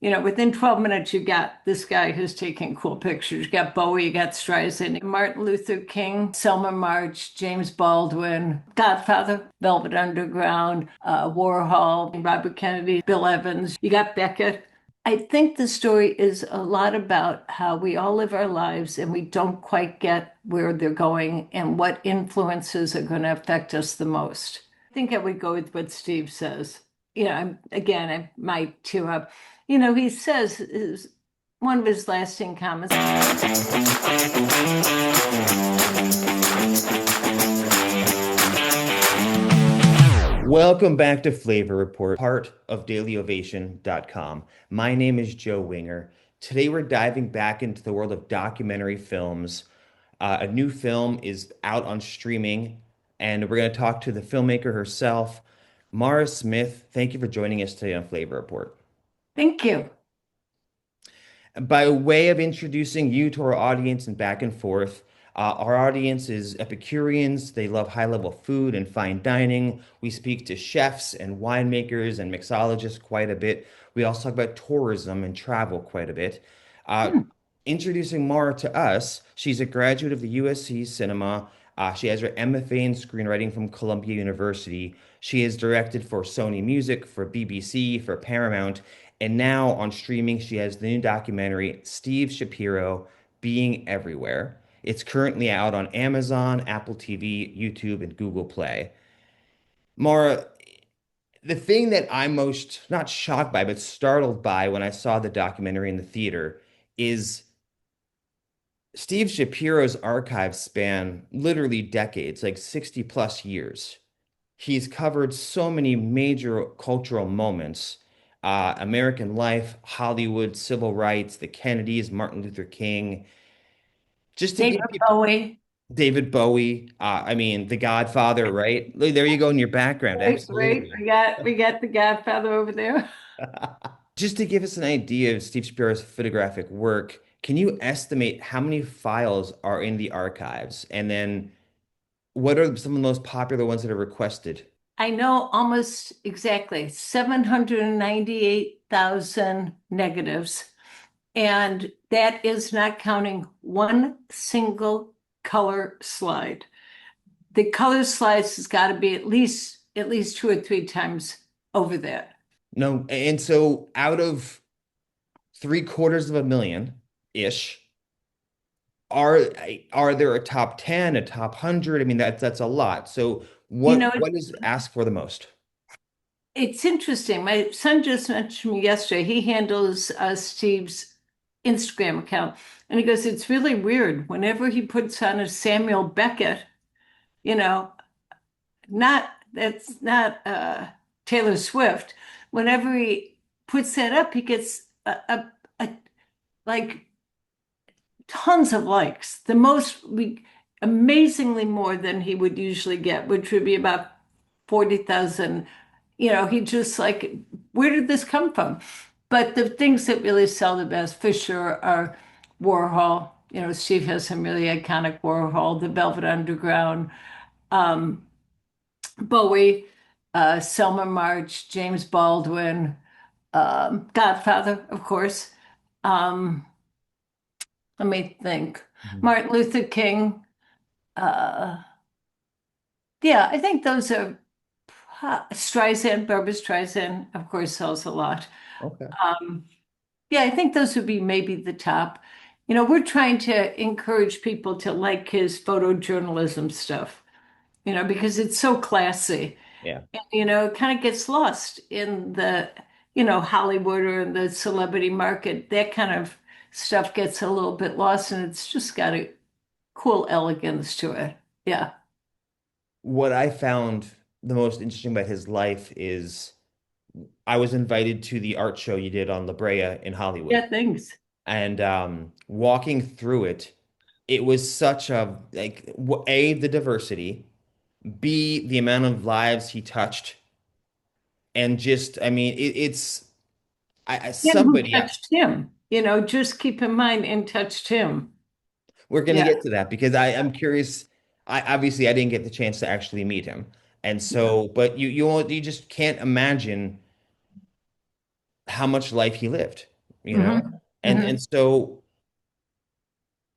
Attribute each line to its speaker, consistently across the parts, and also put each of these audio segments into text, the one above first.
Speaker 1: within 12 minutes, you got this guy who's taking cool pictures. You got Bowie, you got Streisand, Martin Luther King, Selma March, James Baldwin, Godfather, Velvet Underground, Warhol, Robert Kennedy, Bill Evans. You got Beckett. I think the story is a lot about how we all live our lives and we don't quite get where they're going and what influences are going to affect us the most. I think I would go with what Steve says. Again, I might tear up. He says one of his lasting comments.
Speaker 2: Welcome back to Flavor Report, part of dailyovation.com. My name is Joe Winger. Today we're diving back into the world of documentary films. A new film is out on streaming, and we're going to talk to the filmmaker herself, Maura Smith. Thank you for joining us today on Flavor Report.
Speaker 1: Thank you.
Speaker 2: By way of introducing you to our audience and back and forth, our audience is Epicureans. They love high-level food and fine dining. We speak to chefs and winemakers and mixologists quite a bit. We also talk about tourism and travel quite a bit. Uh,
Speaker 1: Hmm.
Speaker 2: Introducing Mara to us, she's a graduate of the USC Cinema. She has her MFA in screenwriting from Columbia University. She has directed for Sony Music, for BBC, for Paramount, and now on streaming, she has the new documentary, Steve Schapiro, Being Everywhere. It's currently out on Amazon, Apple TV, YouTube, and Google Play. Mara, the thing that I'm most not shocked by, but startled by when I saw the documentary in the theater is Steve Shapiro's archives span literally decades, like 60 plus years. He's covered so many major cultural moments, American life, Hollywood, civil rights, the Kennedys, Martin Luther King. Just to
Speaker 1: David
Speaker 2: give people
Speaker 1: Bowie.
Speaker 2: David Bowie, I mean, The Godfather, right? Look, there you go in your background.
Speaker 1: Right, right.
Speaker 2: Absolutely.
Speaker 1: We got the Godfather over there.
Speaker 2: Just to give us an idea of Steve Shapiro's photographic work, can you estimate how many files are in the archives? And then what are some of the most popular ones that are requested?
Speaker 1: I know almost exactly 798,000 negatives. And that is not counting one single color slide. The color slides has got to be at least two or three times over that.
Speaker 2: No, and so out of three-quarters of a million ish, are are there a top 10, a top 100? I mean, that's a lot. So
Speaker 1: You know,
Speaker 2: what is asked for the most?
Speaker 1: it's interesting. My son just mentioned to me yesterday, he handles Steve's Instagram account. And he goes, it's really weird. Whenever he puts on a Samuel Beckett, you know, that's not Taylor Swift. Whenever he puts that up, he gets like tons of likes. Amazingly more than he would usually get, which would be about 40,000. He just like, where did this come from? But the things that really sell the best for sure are Warhol. Steve has some really iconic Warhol, the Velvet Underground, um, Bowie, Selma March, James Baldwin, Godfather, of course. Um, Let me think.
Speaker 2: Mhm.
Speaker 1: Martin Luther King. Uh, yeah, I think those are Streisand, Barbra Streisand, of course, sells a lot.
Speaker 2: Okay.
Speaker 1: Um, yeah, I think those would be maybe the top. We're trying to encourage people to like his photojournalism stuff, because it's so classy.
Speaker 2: Yeah.
Speaker 1: And, it kind of gets lost in the, Hollywood or in the celebrity market. That kind of stuff gets a little bit lost, and it's just got a cool elegance to it. Yeah.
Speaker 2: What I found the most interesting about his life is I was invited to the art show you did on La Brea in Hollywood.
Speaker 1: Yeah, thanks.
Speaker 2: And walking through it, it was such a like A, the diversity, B, the amount of lives he touched, and just I mean it's
Speaker 1: And who
Speaker 2: somebody
Speaker 1: touched him? Just keep in mind and touched him.
Speaker 2: we're gonna
Speaker 1: Yeah.
Speaker 2: get to that because I'm curious. I didn't get the chance to actually meet him, and so but you just can't imagine how much life he lived. you know?
Speaker 1: Hmm.
Speaker 2: And so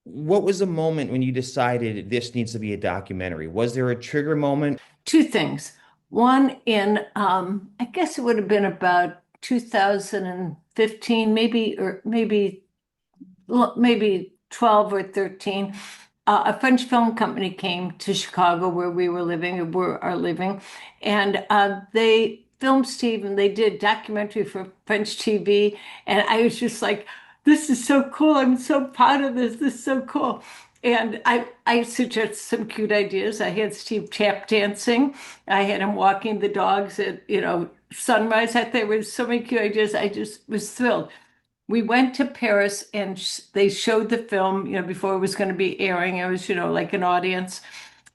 Speaker 2: what was the moment when you decided this needs to be a documentary? Was there a trigger moment?
Speaker 1: Two things. One in, I guess it would have been about 2015, maybe 12 or 13. A French film company came to Chicago where we were living, or are living, and they filmed Steve and they did documentary for French TV. And I was just like, this is so cool. I'm so proud of this. This is so cool. And I suggested some cute ideas. I had Steve tap dancing. I had him walking the dogs at, sunrise. I thought there was so many cute ideas. I just was thrilled. We went to Paris and they showed the film, before it was going to be airing. It was, like an audience.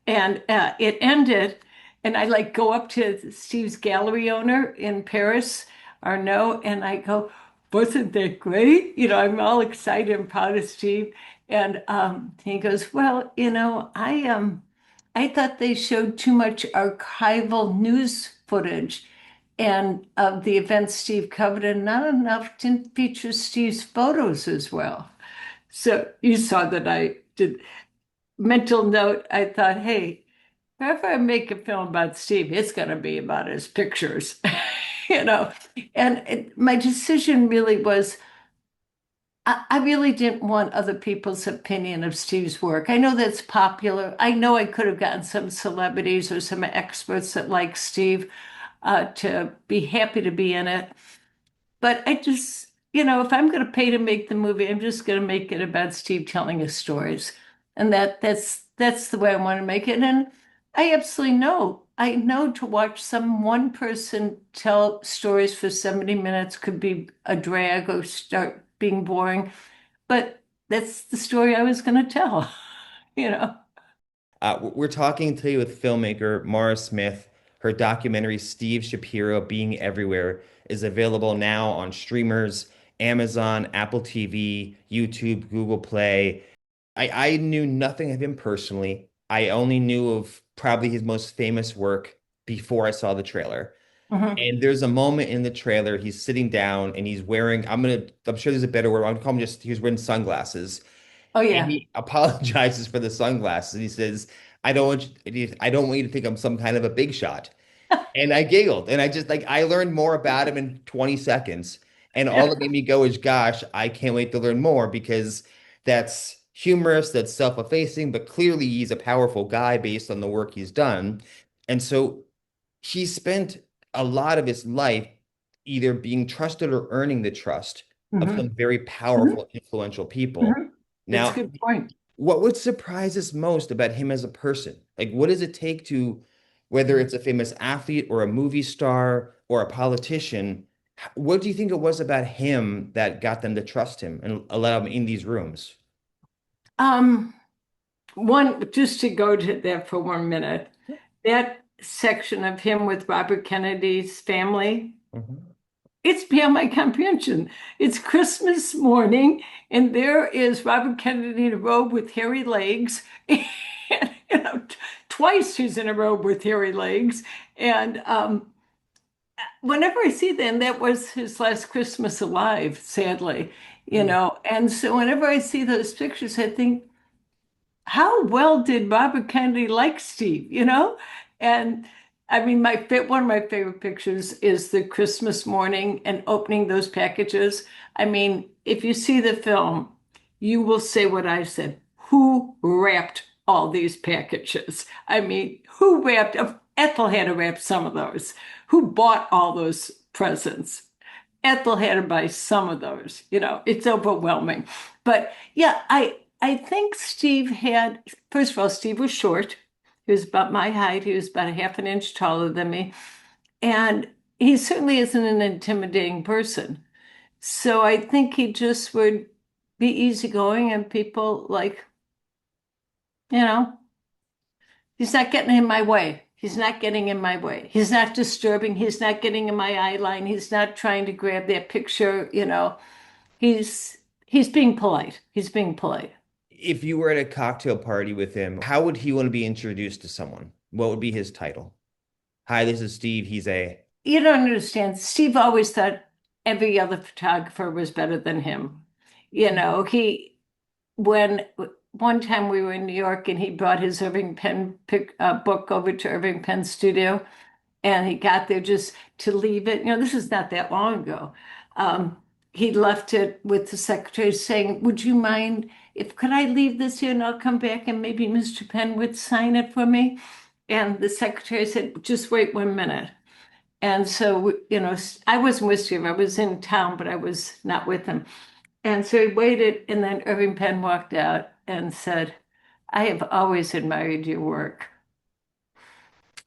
Speaker 1: And it ended. And I like go up to Steve's gallery owner in Paris, Arnaud, and I go, wasn't that great? I'm all excited and proud of Steve. And he goes, well, I thought they showed too much archival news footage and of the events Steve covered, and not enough didn't feature Steve's photos as well. So you saw that I did mental note. I thought, hey, if I make a film about Steve, it's going to be about his pictures, you know. And my decision really was I really didn't want other people's opinion of Steve's work. I know that's popular. I know I could have gotten some celebrities or some experts that like Steve to be happy to be in it. But I just, if I'm going to pay to make the movie, I'm just going to make it about Steve telling his stories, and that's the way I want to make it. And I absolutely know, I know to watch some one person tell stories for 70 minutes could be a drag or start being boring, but that's the story I was going to tell, you know.
Speaker 2: We're talking today with filmmaker Maura Smith. Her documentary, Steve Schapiro Being Everywhere, is available now on streamers, Amazon, Apple TV, YouTube, Google Play. I knew nothing of him personally. I only knew of probably his most famous work before I saw the trailer.
Speaker 1: Mhm.
Speaker 2: And there's a moment in the trailer, he's sitting down and he's wearing, I'm sure there's a better word. I'm gonna call him just, he was wearing sunglasses.
Speaker 1: Oh
Speaker 2: And
Speaker 1: yeah.
Speaker 2: he apologizes for the sunglasses. He says, I don't want you to think I'm some kind of a big shot. And I giggled. And I just like I learned more about him in 20 seconds. And all that made me go is, gosh, I can't wait to learn more because that's humorous, that's self-effacing, but clearly he's a powerful guy based on the work he's done. And so he spent a lot of his life either being trusted or earning the trust of
Speaker 1: Hmm.
Speaker 2: some very
Speaker 1: Hmm.
Speaker 2: powerful, influential people.
Speaker 1: Hmm. That's a
Speaker 2: Now,
Speaker 1: good point.
Speaker 2: what would surprise us most about him as a person? Like, what does it take to, whether it's a famous athlete or a movie star or a politician, what do you think it was about him that got them to trust him and allow him in these rooms?
Speaker 1: Um, One, just to go to that for 1 minute, that section of him with Robert Kennedy's family,
Speaker 2: Mhm.
Speaker 1: it's beyond my comprehension. It's Christmas morning, and there is Robert Kennedy in a robe with hairy legs. And, twice he's in a robe with hairy legs. And whenever I see them, that was his last Christmas alive, sadly,
Speaker 2: Mm.
Speaker 1: And so whenever I see those pictures, I think, how well did Robert Kennedy like Steve, And I mean, one of my favorite pictures is the Christmas morning and opening those packages. I mean, if you see the film, you will say what I said. Who wrapped all these packages? I mean, who wrapped? Ethel had to wrap some of those. Who bought all those presents? Ethel had to buy some of those. It's overwhelming. But yeah, I think Steve had, first of all, Steve was short. He was about my height. He was about a half an inch taller than me. And he certainly isn't an intimidating person. So I think he just would be easygoing and people like, you know, he's not getting in my way. He's not getting in my way. He's not disturbing. He's not getting in my eye line. He's not trying to grab that picture. He's being polite. He's being polite.
Speaker 2: If you were at a cocktail party with him, how would he want to be introduced to someone? What would be his title? Hi, this is Steve. He's a.
Speaker 1: You don't understand. Steve always thought every other photographer was better than him. You know, when one time we were in New York and he brought his Irving Penn book over to Irving Penn studio, and he got there just to leave it. You know, this is not that long ago. Um, he left it with the secretary saying, "Would you mind if could I leave this here and I'll come back and maybe Mr. Penn would sign it for me?" And the secretary said, "Just wait 1 minute." And so, you know, I wasn't with Steve. I was in town, but I was not with him. And so he waited, and then Irving Penn walked out and said, "I have always admired your work."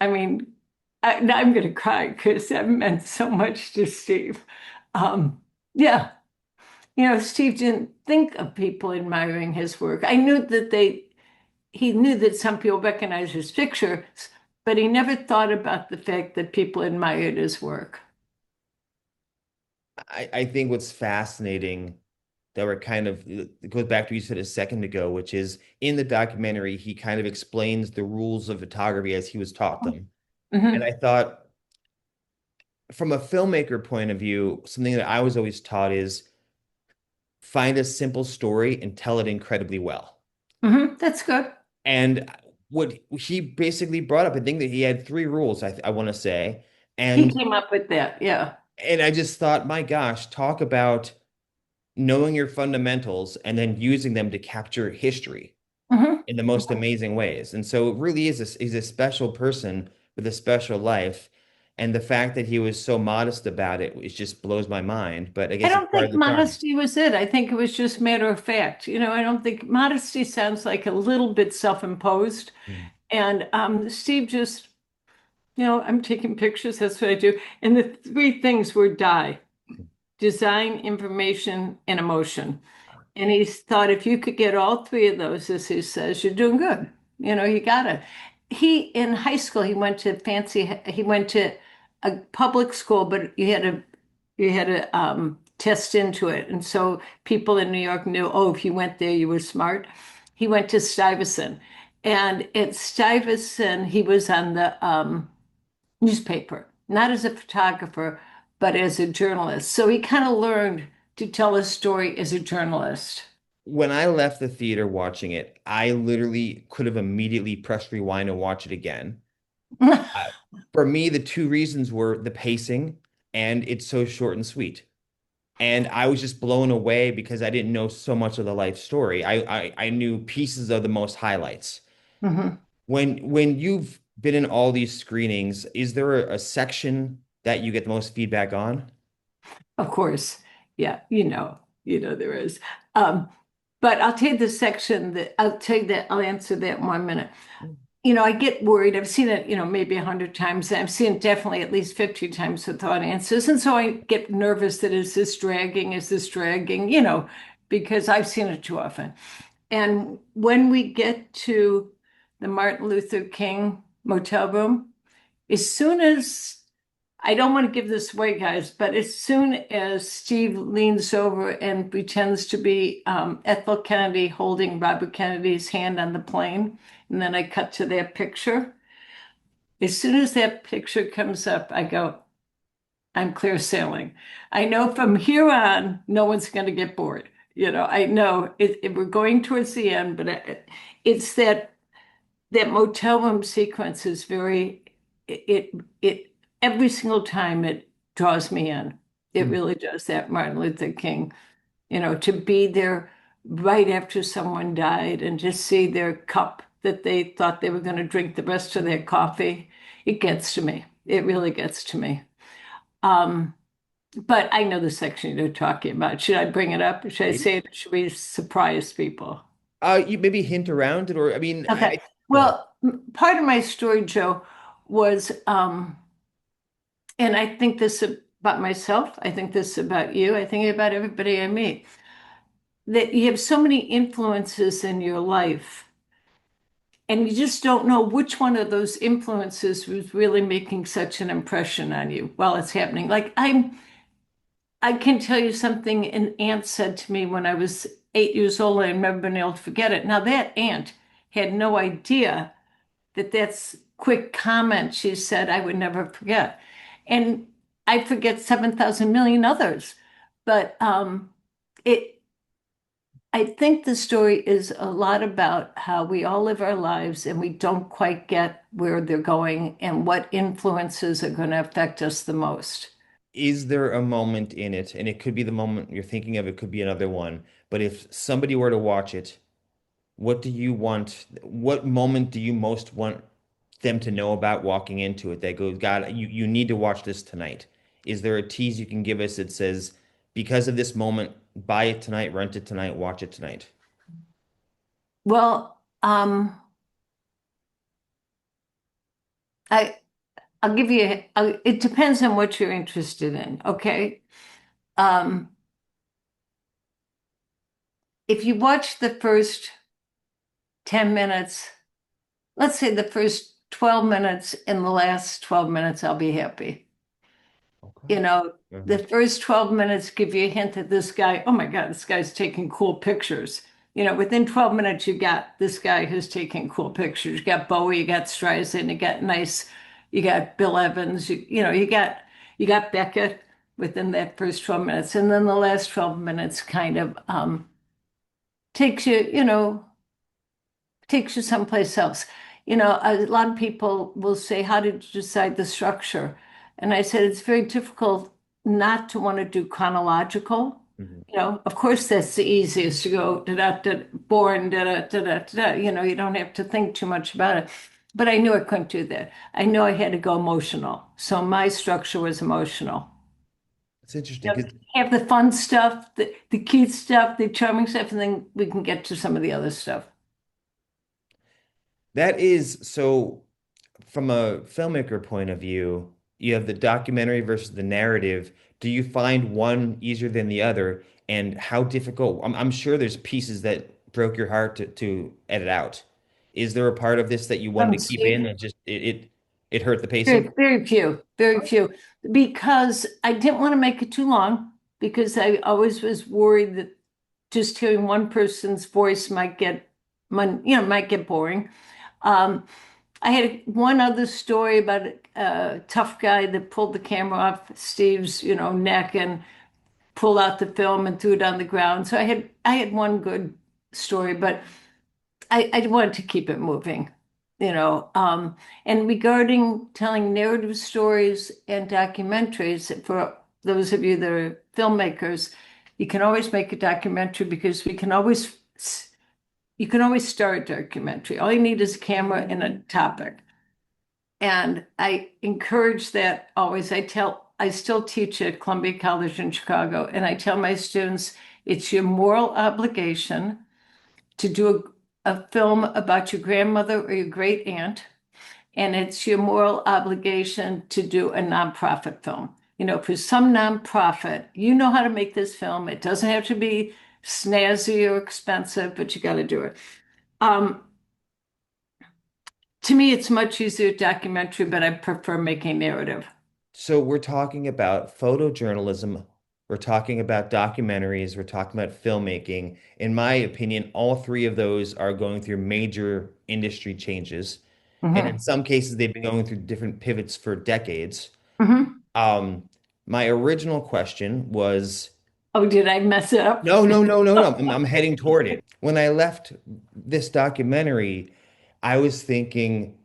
Speaker 1: I mean, now I'm going to cry because that meant so much to Steve. Yeah, you know, Steve didn't think of people admiring his work. I knew that he knew that some people recognized his pictures, but he never thought about the fact that people admired his work.
Speaker 2: I think what's fascinating that we're kind of it goes back to what you said a second ago, which is in the documentary, he kind of explains the rules of photography as he was taught them. And
Speaker 1: Hmm.
Speaker 2: I thought, from a filmmaker point of view, something that I was always taught is find a simple story and tell it incredibly well.
Speaker 1: That's good.
Speaker 2: And what he basically brought up, I think that he had three rules, I want to say.
Speaker 1: He
Speaker 2: And
Speaker 1: came up with that. Yeah.
Speaker 2: I just thought, my gosh, talk about knowing your fundamentals and then using them to capture history
Speaker 1: Hmm.
Speaker 2: in the most amazing ways. And so it really is he's a special person with a special life. And the fact that he was so modest about it just blows my mind. But I
Speaker 1: I
Speaker 2: guess it's
Speaker 1: don't
Speaker 2: part of
Speaker 1: think
Speaker 2: the charm.
Speaker 1: modesty was it. I think it was just matter of fact. You know, I don't think modesty sounds like a little bit self-imposed.
Speaker 2: Mm.
Speaker 1: And Steve just, you know, I'm taking pictures. That's what I do. And the three things were design, information, and emotion. And he thought if you could get all three of those, as he says, you're doing good. You know, you got it. In high school, he went to a public school, but you had to test into it. And so people in New York knew, oh, if you went there, you were smart. He went to Stuyvesant. And at Stuyvesant, he was on the newspaper, not as a photographer, but as a journalist. So he kind of learned to tell a story as a journalist.
Speaker 2: When I left the theater watching it, I literally could have immediately pressed rewind and watch it again. Uh, for me, the two reasons were the pacing and it's so short and sweet. And I was just blown away because I didn't know so much of the life story. I knew pieces of the most highlights.
Speaker 1: Mhm.
Speaker 2: When you've been in all these screenings, is there a section that you get the most feedback on?
Speaker 1: Of course. Yeah, you know there is. Um, but I'll take the section that I'll take that, I'll answer that in 1 minute. You know, I get worried. I've seen it, maybe 100 times. I've seen it definitely at least 50 times with audiences. And so I get nervous that is this dragging? Is this dragging? Because I've seen it too often. And when we get to the Martin Luther King motel room, as soon as I don't want to give this away, guys, but as soon as Steve leans over and pretends to be Ethel Kennedy holding Robert Kennedy's hand on the plane, and then I cut to their picture, as soon as that picture comes up, I go, I'm clear sailing. I know from here on, no one's going to get bored. I know we're going towards the end, but it's that motel room sequence is it every single time it draws me in. It
Speaker 2: Mm.
Speaker 1: really does that Martin Luther King, to be there right after someone died and just see their cup that they thought they were going to drink the rest of their coffee. It gets to me. It really gets to me. Um, but I know the section you're talking about. Should I bring it up? Should I say it? Should we surprise people?
Speaker 2: You maybe hint around it, or I mean,
Speaker 1: Okay.
Speaker 2: go ahead.
Speaker 1: Well, part of my story, Joe, was, and I think this about myself, I think this about you, I think about everybody I meet, that you have so many influences in your life, and you just don't know which one of those influences was really making such an impression on you while it's happening. Like I can tell you something an aunt said to me when I was 8 years old, and I remember being able to forget it. Now that aunt had no idea that's quick comment she said I would never forget. And I forget 7,000 million others. But it, I think the story is a lot about how we all live our lives and we don't quite get where they're going and what influences are going to affect us the most.
Speaker 2: Is there a moment in it, and it could be the moment you're thinking of, it could be another one, but if somebody were to watch it, what do you want? What moment do you most want them to know about walking into it? They go, God, you need to watch this tonight. Is there a tease you can give us that says, because of this moment, buy it tonight, rent it tonight, watch it tonight?
Speaker 1: Well, I I'll give you, it depends on what you're interested in, okay? Um, if you watch the first 10 minutes, let's say the first 12 minutes and the last 12 minutes, I'll be happy.
Speaker 2: Okay.
Speaker 1: You know, the
Speaker 2: Mhm.
Speaker 1: first 12 minutes give you a hint that this guy, oh my God, this guy's taking cool pictures. Within 12 minutes, you got this guy who's taking cool pictures. You got Bowie, you got Streisand, you got Bill Evans, you got Beckett within that first 12 minutes. And then the last 12 minutes kind of takes you, takes you someplace else. A lot of people will say, how did you decide the structure? And I said, it's very difficult not to want to do chronological.
Speaker 2: Mhm.
Speaker 1: Of course, that's the easiest to go da da da, born da da da da da. You don't have to think too much about it. But I knew I couldn't do that. I knew I had to go emotional. So my structure was emotional.
Speaker 2: It's interesting because
Speaker 1: Have the fun stuff, the cute stuff, the charming stuff, and then we can get to some of the other stuff.
Speaker 2: that is so. From a filmmaker point of view, you have the documentary versus the narrative. Do you find one easier than the other? And how difficult? I'm sure there's pieces that broke your heart to edit out. Is there a part of this that you wanted to keep in
Speaker 1: Steve.
Speaker 2: that just it hurt the pacing?
Speaker 1: Very, very few, very few. Because I didn't want to make it too long, because I always was worried that just hearing one person's voice might get boring. Um, I had one other story about a tough guy that pulled the camera off Steve's, neck and pulled out the film and threw it on the ground. So I had one good story, but I wanted to keep it moving, you know. And regarding telling narrative stories and documentaries, for those of you that are filmmakers, you can always make a documentary because you can always start a documentary. All you need is a camera and a topic. And I encourage that always. I still teach at Columbia College in Chicago, and I tell my students it's your moral obligation to do a film about your grandmother or your great aunt, and it's your moral obligation to do a nonprofit film. For some nonprofit, you know how to make this film. It doesn't have to be snazzy or expensive, but you got to do it. Um, to me, it's much easier documentary, but I prefer making narrative.
Speaker 2: So we're talking about photojournalism, we're talking about documentaries, we're talking about filmmaking. In my opinion, all three of those are going through major industry changes. And in
Speaker 1: Hmm.
Speaker 2: some cases, they've been going through different pivots for decades.
Speaker 1: Hmm.
Speaker 2: Um, my original question was,
Speaker 1: Oh, did I mess it up?
Speaker 2: no, no, no, no, no. I'm heading toward it. When I left this documentary, I was thinking,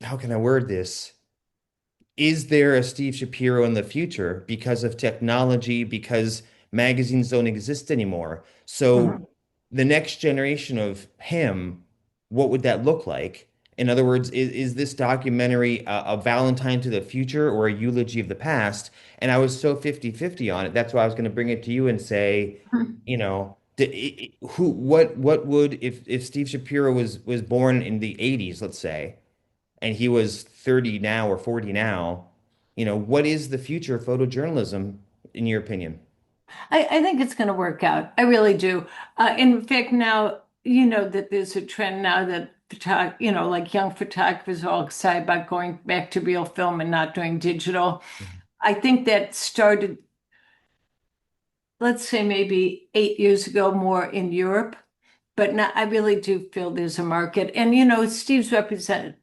Speaker 2: how can I word this? Is there a Steve Shapiro in the future because of technology, because magazines don't exist anymore? So
Speaker 1: Mhm.
Speaker 2: the next generation of him, what would that look like? In other words, is this documentary a Valentine to the future or a eulogy of the past? And I was so 50-50 on it. That's why I was going to bring it to you and say, what would if Steve Shapiro was born in the 80s, let's say, and he was 30 now or 40 now, what is the future of photojournalism in your opinion?
Speaker 1: I think it's going to work out. I really do. In fact, now, you know that there's a trend now that like young photographers are all excited about going back to real film and not doing digital. I think that started, let's say maybe 8 years ago, more in Europe, but now I really do feel there's a market. And Steve's represented.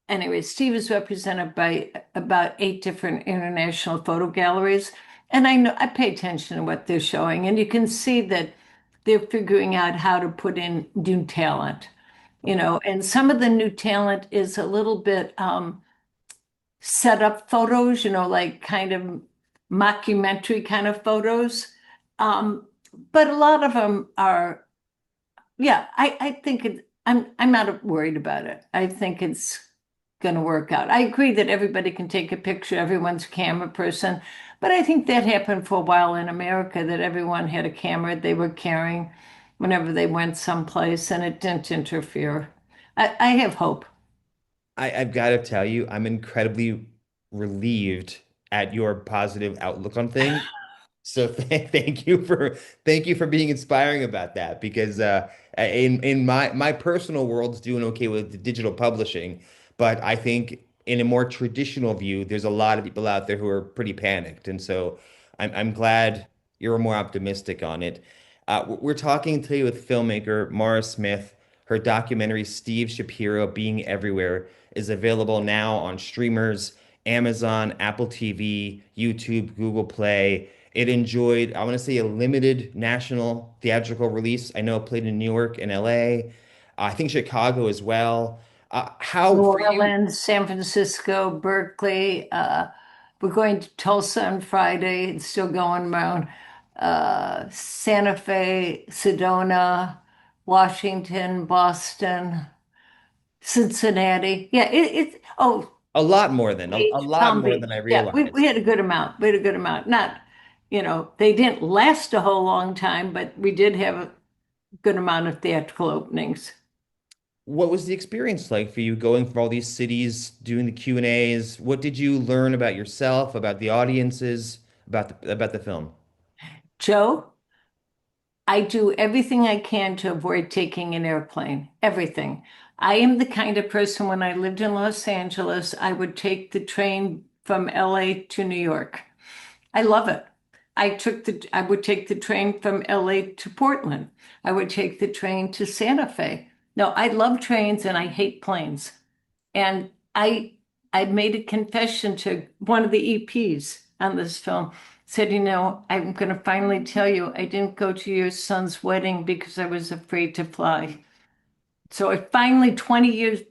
Speaker 1: anyway, Steve is represented by about 8 different international photo galleries. And I know I pay attention to what they're showing, and you can see that they're figuring out how to put in new talent, and some of the new talent is a little bit set up photos, like kind of mockumentary kind of photos. Um, but a lot of them are, yeah, I think I'm not worried about it. I think it's going to work out. I agree that everybody can take a picture, everyone's a camera person, but I think that happened for a while in America that everyone had a camera they were carrying whenever they went someplace and it didn't interfere. I have hope.
Speaker 2: I've got to tell you, I'm incredibly relieved at your positive outlook on things. So thank you for being inspiring about that because in my personal world's doing okay with the digital publishing, but I think in a more traditional view, there's a lot of people out there who are pretty panicked, and so I'm glad you're more optimistic on it. We're talking today with filmmaker Maura Smith. Her documentary Steve Schapiro, Being Everywhere, is available now on streamers, Amazon, Apple TV, YouTube, Google Play. It enjoyed, I want to say, a limited national theatrical release. I know it played in New York and LA. I think Chicago as well. How
Speaker 1: New
Speaker 2: for you?
Speaker 1: Orleans, San Francisco, Berkeley. We're going to Tulsa on Friday. It's still going around. Santa Fe, Sedona, Washington, Boston, Cincinnati. Yeah, oh,
Speaker 2: A lot more than a lot
Speaker 1: Palm
Speaker 2: more than
Speaker 1: Beach.
Speaker 2: I
Speaker 1: Yeah, we
Speaker 2: realized.
Speaker 1: had a good amount. We had a good amount. Not, they didn't last a whole long time, but we did have a good amount of theatrical openings.
Speaker 2: What was the experience like for you going from all these cities, doing the Q&As? What did you learn about yourself, about the audiences, about the film?
Speaker 1: Joe? I do everything I can to avoid taking an airplane. Everything. I am the kind of person when I lived in Los Angeles, I would take the train from LA to New York. I love it. I would take the train from LA to Portland. I would take the train to Santa Fe. No, I love trains and I hate planes. And I made a confession to one of the EPs on this film. Said, I'm going to finally tell you, I didn't go to your son's wedding because I was afraid to fly. So I finally, 20 years,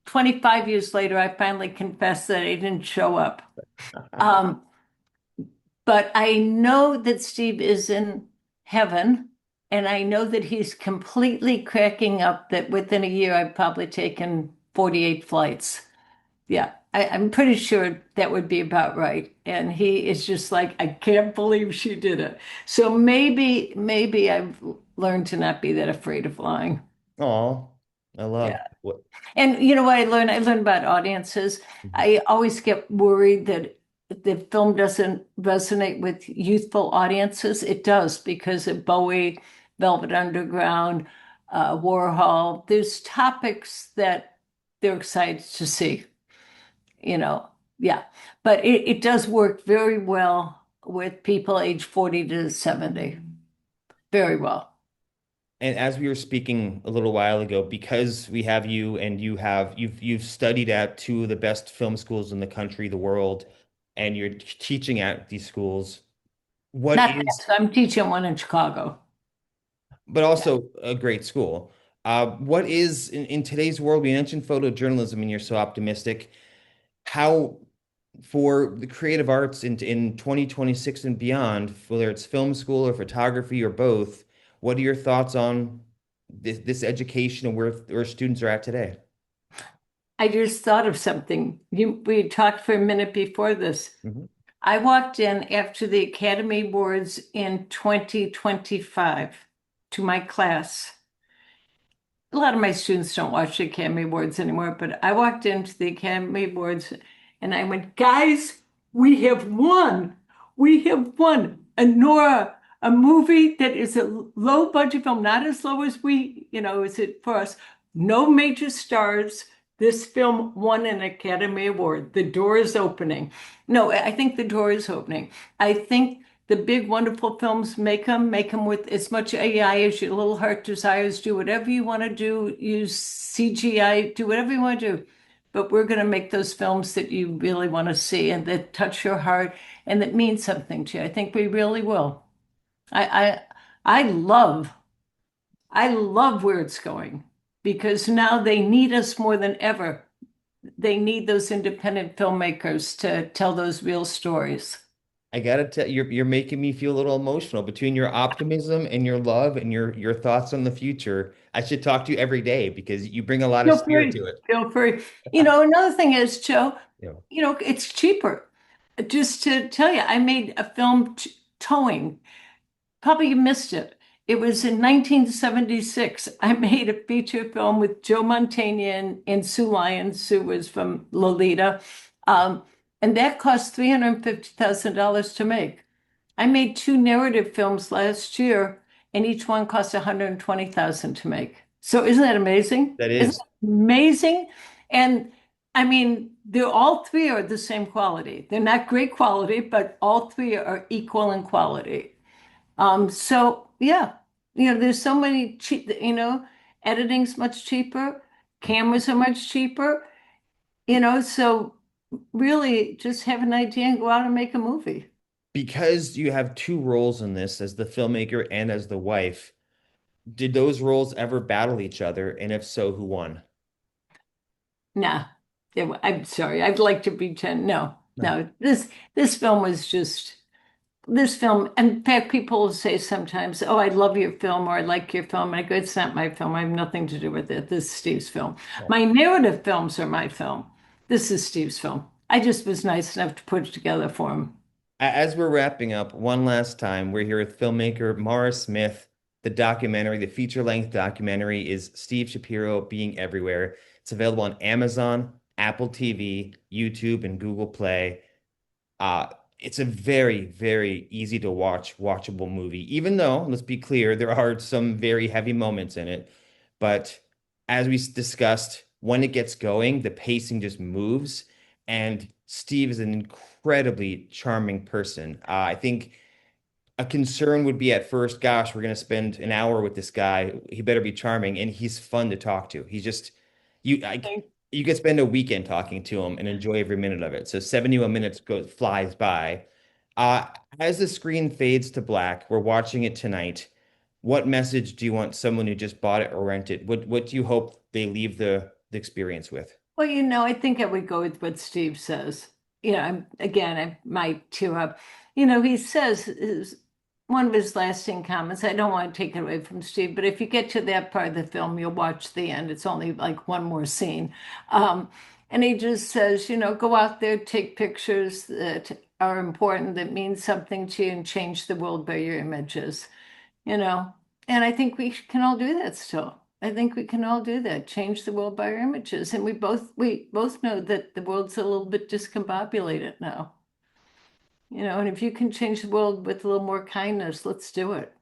Speaker 1: 25 years later, I finally confessed that I didn't show up. Um, but I know that Steve is in heaven, and I know that he's completely cracking up that within a year I've probably taken 48 flights. Yeah, I'm pretty sure that would be about right. And he is just like, I can't believe she did it. So maybe I've learned to not be that afraid of lying.
Speaker 2: Oh, I love
Speaker 1: Yeah.
Speaker 2: what.
Speaker 1: And you know what I learned? I learned about audiences. I always get worried that the film doesn't resonate with youthful audiences. It does because of Bowie, Velvet Underground, Warhol. There's topics that they're excited to see. you know, yeah. But it does work very well with people age 40 to 70. Very well.
Speaker 2: And as we were speaking a little while ago, because we have you and you've studied at two of the best film schools in the country, the world, and you're teaching at these schools, what
Speaker 1: Not
Speaker 2: is,
Speaker 1: bad. So I'm teaching one in Chicago.
Speaker 2: but
Speaker 1: Yeah.
Speaker 2: also a great school. What is in today's world, we mentioned photojournalism and you're so optimistic. How for the creative arts in 2026 and beyond, whether it's film school or photography or both, what are your thoughts on this education and where students are at today?
Speaker 1: I just thought of something. We talked for a minute before this.
Speaker 2: Mhm.
Speaker 1: I walked in after the Academy Awards in 2025 to my class. A lot of my students don't watch the Academy Awards anymore, but I walked into the Academy Awards and I went, guys, we have won. We have won. A movie that is a low budget film, not as low as is it for us. No major stars. This film won an Academy Award. The door is opening. No, I think the door is opening. I think the big, wonderful films, make them with as much AI as your little heart desires. Do whatever you want to do. Use CGI. Do whatever you want to do. but we're going to make those films that you really want to see and that touch your heart and that mean something to you. I think we really will. I I love I love where it's going because now they need us more than ever. They need those independent filmmakers to tell those real stories.
Speaker 2: I gotta tell you're making me feel a little emotional between your optimism and your love and your thoughts on the future. I should talk to you every day because you bring a lot of
Speaker 1: Feel
Speaker 2: spirit
Speaker 1: free.
Speaker 2: to it.
Speaker 1: Feel free. Another thing is, Joe,
Speaker 2: Yeah.
Speaker 1: it's cheaper. Just to tell you, I made a film towing. Probably you missed it. It was in 1976. I made a feature film with Joe Mantegna and Sue Lyons. Sue was from Lolita. Um, and that cost $350,000 to make. I made two narrative films last year, and each one cost $120,000 to make. So isn't that amazing?
Speaker 2: That
Speaker 1: Isn't
Speaker 2: is.
Speaker 1: that amazing? And I mean, they're all three are the same quality. They're not great quality, but all three are equal in quality. So yeah, there's so many cheap, editing's much cheaper, cameras are much cheaper, so really just have an idea and go out and make a movie.
Speaker 2: Because you have two roles in this as the filmmaker and as the wife, did those roles ever battle each other? And if so, who won?
Speaker 1: Nah, I'm sorry. I'd like to pretend. No,
Speaker 2: No.
Speaker 1: no. This film was just this film. In fact, people will say sometimes, "Oh, I love your film," or "I like your film." And I go, "It's not my film. I have nothing to do with it. This is Steve's film.
Speaker 2: Yeah.
Speaker 1: My narrative films are my film. This is Steve's film. I just was nice enough to put it together for him."
Speaker 2: As we're wrapping up, one last time, we're here with filmmaker Maura Smith. The documentary, the feature-length documentary is Steve Schapiro Being Everywhere. It's available on Amazon, Apple TV, YouTube, and Google Play. Uh, it's a very, very easy to watch, watchable movie, even though, let's be clear, there are some very heavy moments in it. But as we discussed, when it gets going, the pacing just moves. And Steve is an incredibly charming person. I think a concern would be at first, gosh, we're going to spend an hour with this guy. He better be charming, and he's fun to talk to. He's just
Speaker 1: Thank
Speaker 2: you could spend a weekend talking to him and enjoy every minute of it. So 71 minutes flies by. Uh, as the screen fades to black, we're watching it tonight. What message do you want someone who just bought it or rented? What do you hope they leave the experience with?
Speaker 1: Well, I think I would go with what Steve says. Again, I might tear up. He says one of his lasting comments. I don't want to take it away from Steve, but if you get to that part of the film, you'll watch the end. It's only like one more scene. And he just says, go out there, take pictures that are important, that mean something to you, and change the world by your images, you know. And I think we can all do that still. I think we can all do that, change the world by our images. And we both know that the world's a little bit discombobulated now. And if you can change the world with a little more kindness, let's do it.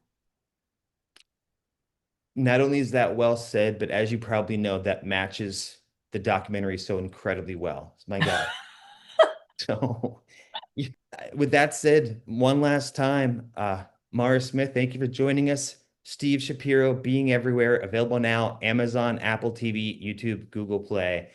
Speaker 2: Not only is that well said, but as you probably know, that matches the documentary so incredibly well. My God. So, with that said, one last time, Maura Smith, thank you for joining us. Steve Schapiro, Being Everywhere, available now, Amazon, Apple TV, YouTube, Google Play.